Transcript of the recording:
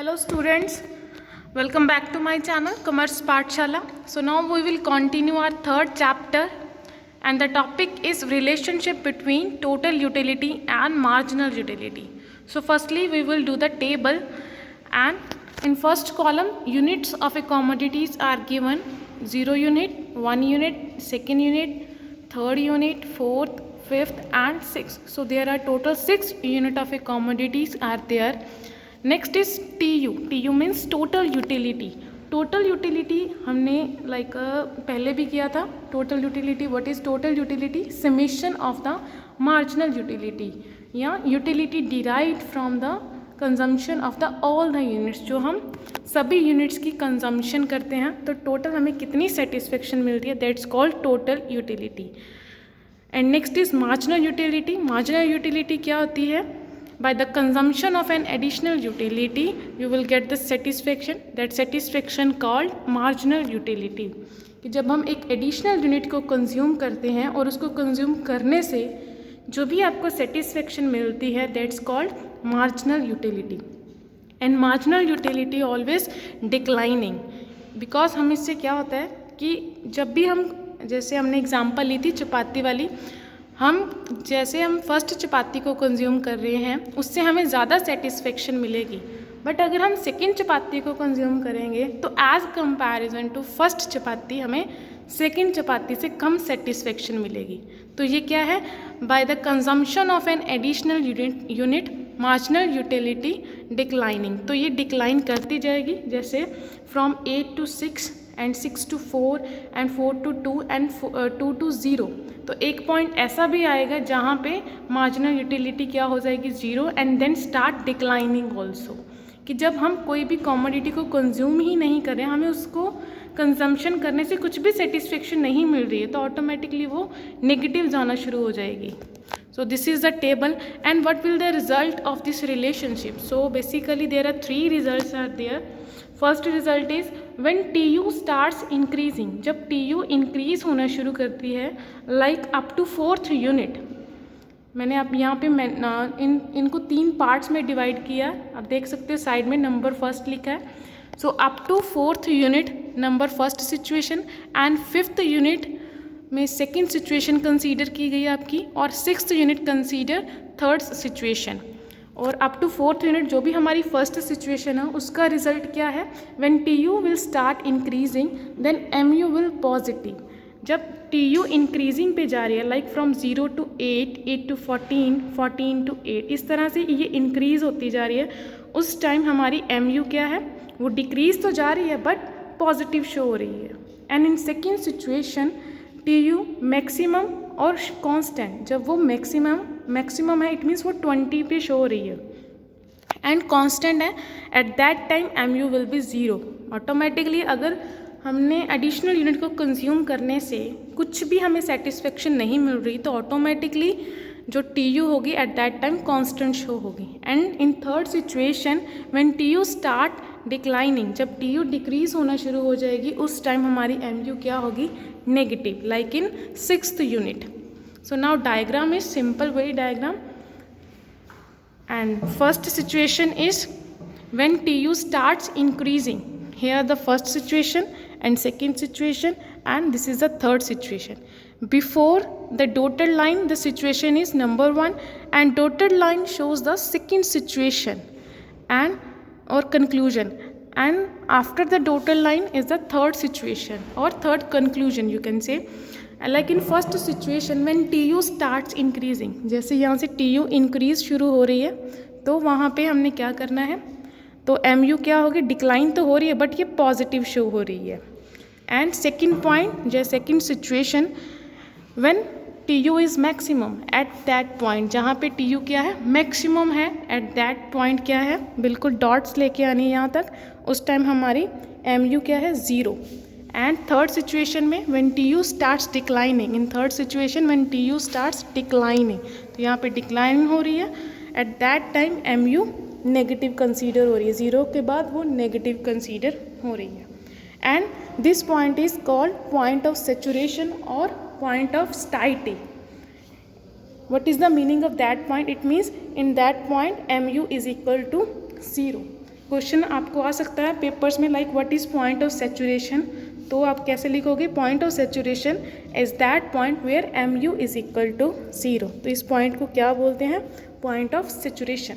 Hello students, welcome back to my channel Commerce Pathshala. So now we will continue our third chapter and the topic is relationship between total utility and marginal utility. So firstly we will do the table, and in first column units of a commodities are given: 0 unit, 1 unit, second unit, third unit, fourth, fifth and sixth. So there are total 6 unit of a commodities are there. Next is TU means total utility. Total utility हमने पहले भी किया था. Total utility, what is total utility? Summation of the marginal utility या utility derived from the consumption of the all the units. जो हम सभी units की कंजम्पशन करते हैं तो टोटल हमें कितनी सेटिस्फेक्शन मिलती है, that's called total utility. And next is marginal utility. Marginal utility क्या होती है? By the consumption of an additional utility, you will get the satisfaction. That satisfaction called marginal utility. कि जब हम एक एडिशनल यूनिट को कंज्यूम करते हैं और उसको कंज्यूम करने से जो भी आपको सेटिस्फेक्शन मिलती है, that's called marginal utility. And marginal utility always declining. Because हम इससे क्या होता है कि जब भी हम, जैसे हमने एग्जांपल ली थी चपाती वाली, जैसे हम फर्स्ट चपाती को कंज्यूम कर रहे हैं उससे हमें ज़्यादा सेटिस्फेक्शन मिलेगी. बट अगर हम सेकेंड चपाती को कंज्यूम करेंगे तो एज कंपैरिजन टू फर्स्ट चपाती हमें सेकेंड चपाती से कम सेटिस्फेक्शन मिलेगी. तो ये क्या है? By the consumption of an additional unit marginal utility declining. तो ये डिक्लाइन करती जाएगी, जैसे from 8 to 6 and 6 to 4 and 4 to 2 and 2 to 0. तो एक पॉइंट ऐसा भी आएगा जहाँ पे मार्जिनल यूटिलिटी क्या हो जाएगी? 0 and then start declining also. कि जब हम कोई भी कॉमोडिटी को कंज्यूम ही नहीं कर रहे हैं, हमें उसको कंजम्पशन करने से कुछ भी सेटिस्फेक्शन नहीं मिल रही है, तो ऑटोमेटिकली वो नेगेटिव जाना शुरू हो जाएगी. So this is the table, and what will the result of this relationship? So basically there are 3 results are there. First result is when TU starts increasing. जब TU increase होना शुरू करती है, like up to 4th unit. मैंने अब यहाँ पे इनको 3 पार्ट्स में डिवाइड किया. आप देख सकते हो साइड में नंबर फर्स्ट लिखा है. So up to 4th unit number first situation, and 5th unit में सेकेंड सिचुएशन कंसीडर की गई आपकी, और 6th unit consider third situation. और अप टू 4th यूनिट जो भी हमारी फर्स्ट सिचुएशन है उसका रिजल्ट क्या है? When TU will start increasing then MU will positive. जब TU इंक्रीजिंग पे जा रही है, like from 0 to 8, 8 to 14, 14 to 8, इस तरह से ये इंक्रीज होती जा रही है, उस टाइम हमारी MU क्या है? वो डिक्रीज तो जा रही है बट पॉजिटिव शो हो रही है. And in second situation TU maximum और कांस्टेंट. जब वो मैक्सिमम है, इट मीन्स वो 20 पे शो हो रही है एंड कांस्टेंट है, eight that time MU will be 0. Automatically अगर हमने एडिशनल यूनिट को कंज्यूम करने से कुछ भी हमें सेटिस्फेक्शन नहीं मिल रही, तो ऑटोमेटिकली जो TU होगी at that time constant show होगी. And in third situation when TU start declining, जब TU डिक्रीज होना शुरू हो जाएगी, उस टाइम हमारी MU क्या होगी? Negative, like in 6th unit. So now diagram is simple way diagram, and first situation is when TU starts increasing. Here the first situation and second situation, and this is the third situation. Before the dotted line the situation is number 1, and dotted line shows the second situation and or conclusion, and after the dotted line is the third situation or third conclusion you can say. Like in first situation when TU starts increasing, जैसे यहाँ से TU increase शुरू हो रही है तो वहाँ पे हमने क्या करना है? तो MU क्या होगी? डिक्लाइन तो हो रही है बट ये पॉजिटिव शो हो रही है. एंड सेकंड पॉइंट, जो second situation when TU is maximum, at that point जहाँ पे TU क्या है? मैक्सिमम है, एट दैट पॉइंट क्या है? बिल्कुल डॉट्स लेके आनी है यहाँ तक, उस टाइम हमारी MU क्या है? 0. एंड थर्ड सिचुएशन में when TU starts declining, in third situation when TU starts declining, तो यहाँ पे डिक्लाइन हो रही है, eight that time MU negative consider हो रही है. 0 के बाद वो नेगेटिव कंसीडर हो रही है. And this point is called point of saturation और point of satiety. What is the meaning of that point? It means in that point MU is equal to 0. Question आपको आ सकता है पेपर्स में like what is point of saturation, तो आप कैसे लिखोगे, point of saturation is that point where MU is equal to 0। तो इस पॉइंट को क्या बोलते हैं, पॉइंट ऑफ सेचुरेशन।